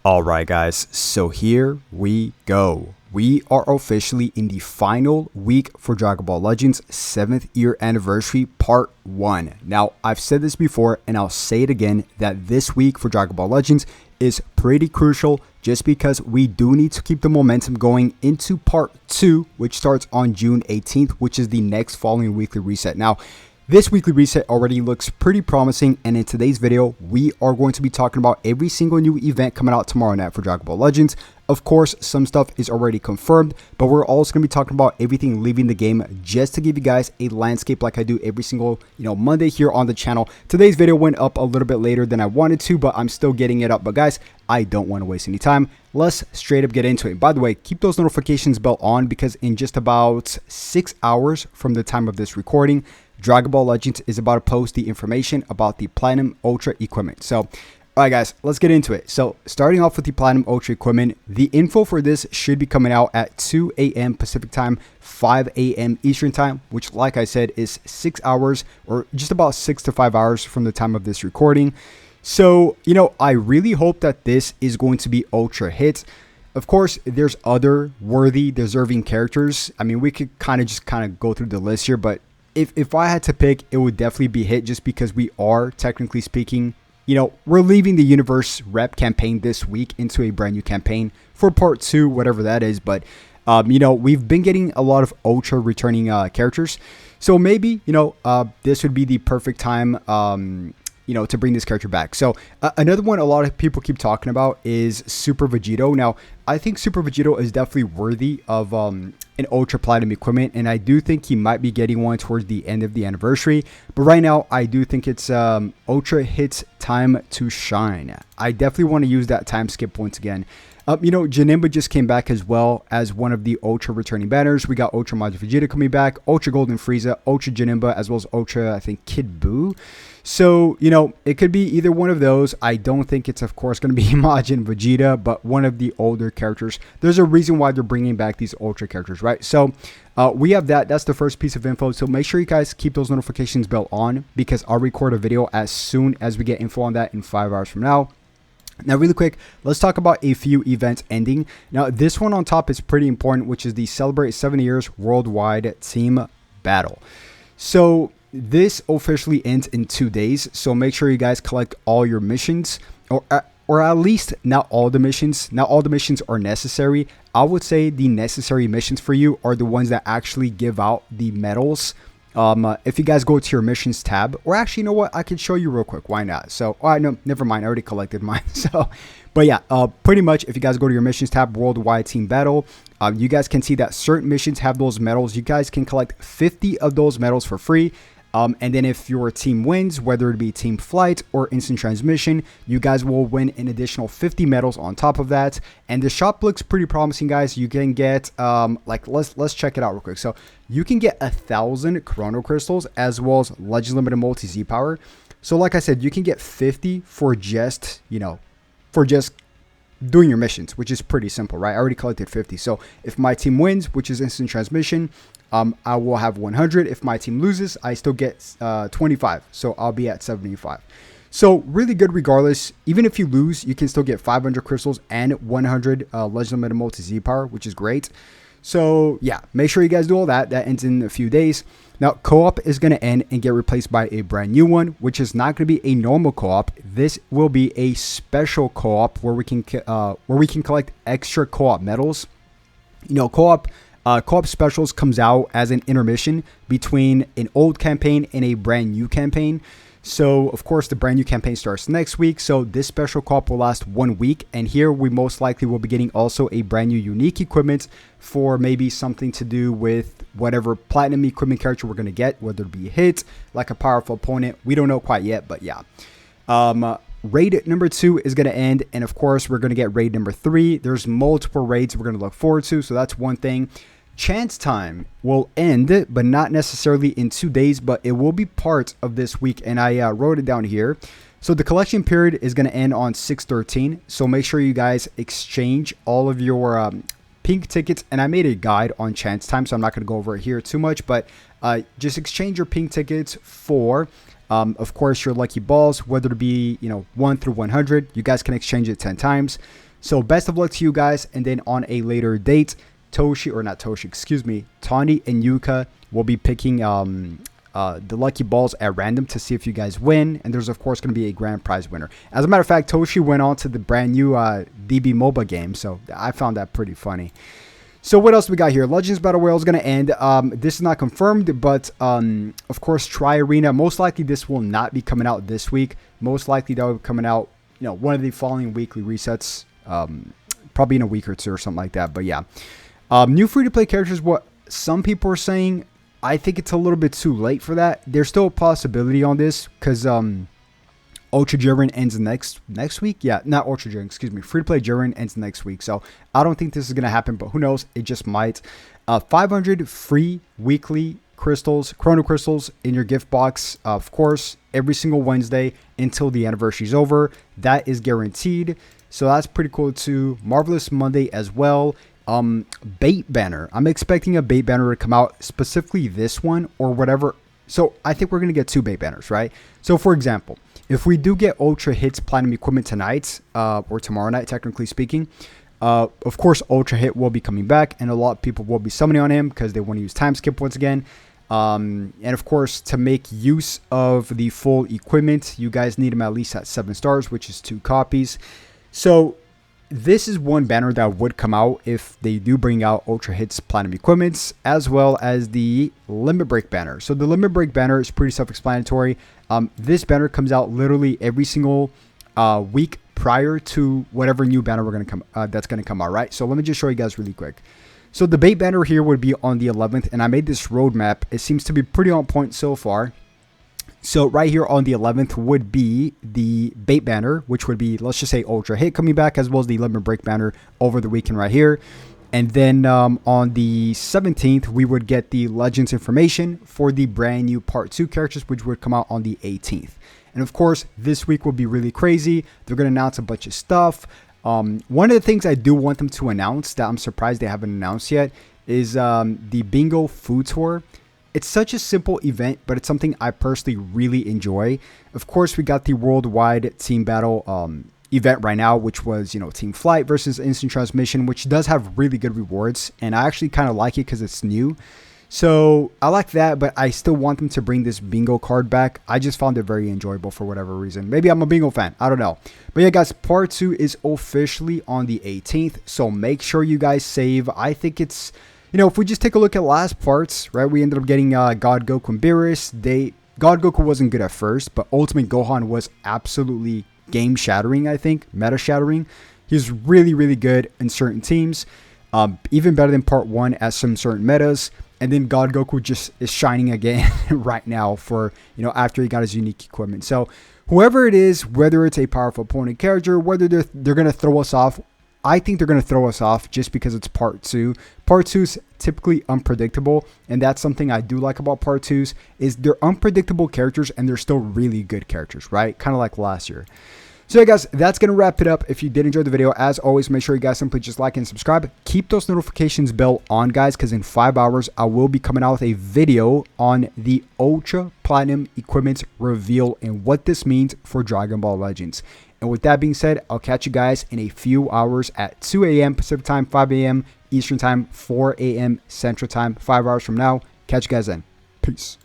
Alright guys, so here we go. We are officially in the final week for Dragon Ball Legends 7th year anniversary part 1. Now, I've said this before and I'll say it again that this week for Dragon Ball Legends is pretty crucial just because we do need to keep the momentum going into part 2, which starts on June 18th, which is the next following weekly reset. Now, this weekly reset already looks pretty promising, and in today's video, we are going to be talking about every single new event coming out tomorrow night for Dragon Ball Legends. Of course, some stuff is already confirmed, but we're also going to be talking about everything leaving the game just to give you guys a landscape like I do every single, Monday here on the channel. Today's video went up a little bit later than I wanted to, but I'm still getting it up. But guys, I don't want to waste any time. Let's straight up get into it. By the way, keep those notifications bell on because in just about 6 hours from the time of this recording, Dragon Ball Legends is about to post the information about the Platinum Ultra equipment. So, alright guys, let's get into it. So, starting off with the Platinum Ultra equipment, the info for this should be coming out at 2 a.m. Pacific time, 5 a.m. Eastern time, which like I said is 6 hours or just about 6 to 5 hours from the time of this recording. So, I really hope that this is going to be Ultra hits. Of course, there's other worthy, deserving characters. I mean, we could kind of go through the list here, but if I had to pick, it would definitely be hit just because we are, technically speaking, we're leaving the universe rep campaign this week into a brand new campaign for part 2, whatever that is. But, we've been getting a lot of Ultra returning characters. So maybe, this would be the perfect time, to bring this character back. So another one a lot of people keep talking about is Super Vegito. Now, I think Super Vegito is definitely worthy of an Ultra Platinum equipment, and I do think he might be getting one towards the end of the anniversary. But right now, I do think it's Ultra hits time to shine. I definitely want to use that time skip once again. Janemba just came back as well as one of the Ultra returning banners. We got Ultra Majin Vegeta coming back, Ultra Golden Frieza, Ultra Janemba, as well as Ultra, I think, Kid Buu. So, it could be either one of those. I don't think it's, of course, going to be Majin Vegeta, but one of the older characters. There's a reason why they're bringing back these Ultra characters, right? So, we have that. That's the first piece of info. So, make sure you guys keep those notifications bell on because I'll record a video as soon as we get info on that in 5 hours from now. Now, really quick, let's talk about a few events ending. Now, this one on top is pretty important, which is the Celebrate 7 Years Worldwide Team Battle. So, this officially ends in 2 days. So, make sure you guys collect all your missions, or at least not all the missions. Not all the missions are necessary. I would say the necessary missions for you are the ones that actually give out the medals. If you guys go to your missions tab, or actually, you know what, I can show you real quick. Why not? So, all right, no, never mind. I already collected mine. So, but yeah, pretty much if you guys go to your missions tab, Worldwide Team Battle, you guys can see that certain missions have those medals. You guys can collect 50 of those medals for free. And then if your team wins, whether it be team flight or instant transmission, you guys will win an additional 50 medals on top of that. And the shop looks pretty promising, guys. You can get, let's check it out real quick. So you can get 1,000 Chrono Crystals as well as Legend Limited Multi Z Power. So like I said, you can get 50 for just, doing your missions, which is pretty simple, right? I already collected 50. So if my team wins, which is instant transmission, I will have 100. If my team loses, I still get 25. So I'll be at 75. So really good regardless. Even if you lose, you can still get 500 crystals and 100 Legend Limited Multi Z Power, which is great. So yeah, make sure you guys do all that. That ends in a few days. Now, co-op is going to end and get replaced by a brand new one, which is not going to be a normal co-op. This will be a special co-op where we can collect extra co-op medals. Co-op specials comes out as an intermission between an old campaign and a brand new campaign. So, of course, the brand new campaign starts next week. So, this special co-op will last 1 week. And here we most likely will be getting also a brand new unique equipment for maybe something to do with whatever platinum equipment character we're going to get, whether it be a hit, like a powerful opponent. We don't know quite yet, but yeah. Raid number 2 is going to end. And, of course, we're going to get raid number 3. There's multiple raids we're going to look forward to. So, that's one thing. Chance time will end, but not necessarily in 2 days, but it will be part of this week, and I wrote it down here. So the collection period is going to end on 6/13, so make sure you guys exchange all of your pink tickets, and I made a guide on chance time, so I'm not going to go over it here too much, but just exchange your pink tickets for of course, your lucky balls, whether it be 1 through 100. You guys can exchange it 10 times. So best of luck to you guys. And then on a later date, Tawny and Yuka will be picking the lucky balls at random to see if you guys win. And there's of course going to be a grand prize winner. As a matter of fact, Toshi went on to the brand new DB MOBA game, so I found that pretty funny. So what else we got here? Legends Battle Royale is going to end. This is not confirmed, but of course, Tri Arena. Most likely this will not be coming out this week. Most likely that will be coming out, one of the following weekly resets, probably in a week or two or something like that. But yeah, new free-to-play characters. What some people are saying, I think it's a little bit too late for that. There's still a possibility on this because Ultra Jiren ends next week. Yeah, not Ultra Jiren, excuse me. Free-to-play Jiren ends next week. So I don't think this is going to happen, but who knows? It just might. 500 free weekly crystals, chrono crystals in your gift box. Of course, every single Wednesday until the anniversary is over. That is guaranteed. So that's pretty cool too. Marvelous Monday as well. Bait banner. I'm expecting a bait banner to come out, specifically this one or whatever. So I think we're going to get 2 bait banners, right? So for example, if we do get Ultra Hits Platinum Equipment tonight, or tomorrow night, technically speaking, of course, Ultra Hit will be coming back, and a lot of people will be summoning on him because they want to use Time Skip once again. And of course, to make use of the full equipment, you guys need him at least at 7 stars, which is 2 copies. So this is one banner that would come out if they do bring out Ultra Hits Platinum Equipments, as well as the Limit Break banner. So the Limit Break banner is pretty self-explanatory. This banner comes out literally every single week prior to whatever new banner we're gonna come that's gonna come out, right? So let me just show you guys really quick. So the bait banner here would be on the 11th, and I made this roadmap. It seems to be pretty on point so far. So right here on the 11th would be the bait banner, which would be, let's just say, Ultra Hit coming back, as well as the Limit Break banner over the weekend right here. And then on the 17th, we would get the Legends information for the brand new Part 2 characters, which would come out on the 18th. And of course, this week will be really crazy. They're going to announce a bunch of stuff. One of the things I do want them to announce that I'm surprised they haven't announced yet is the Bingo Food Tour. It's such a simple event, but it's something I personally really enjoy. Of course, we got the worldwide team battle event right now, which was, Team Flight versus Instant Transmission, which does have really good rewards. And I actually kind of like it because it's new. So I like that, but I still want them to bring this bingo card back. I just found it very enjoyable for whatever reason. Maybe I'm a bingo fan. I don't know. But yeah, guys, Part 2 is officially on the 18th. So make sure you guys save. I think it's... if we just take a look at last parts, right, we ended up getting God Goku and Beerus. God Goku wasn't good at first, but Ultimate Gohan was absolutely game-shattering, I think, meta-shattering. He's really, really good in certain teams, even better than Part 1 at some certain metas. And then God Goku just is shining again right now for, after he got his unique equipment. So whoever it is, whether it's a powerful opponent character, whether they're going to throw us off, I think they're going to throw us off just because it's Part 2. Part 2 is typically unpredictable, and that's something I do like about Part 2s, is they're unpredictable characters, and they're still really good characters, right? Kind of like last year. So yeah, guys, that's going to wrap it up. If you did enjoy the video, as always, make sure you guys simply just like and subscribe. Keep those notifications bell on, guys, because in 5 hours, I will be coming out with a video on the Ultra Platinum Equipment reveal and what this means for Dragon Ball Legends. And with that being said, I'll catch you guys in a few hours at 2 a.m. Pacific Time, 5 a.m. Eastern Time, 4 a.m. Central Time, 5 hours from now. Catch you guys then. Peace.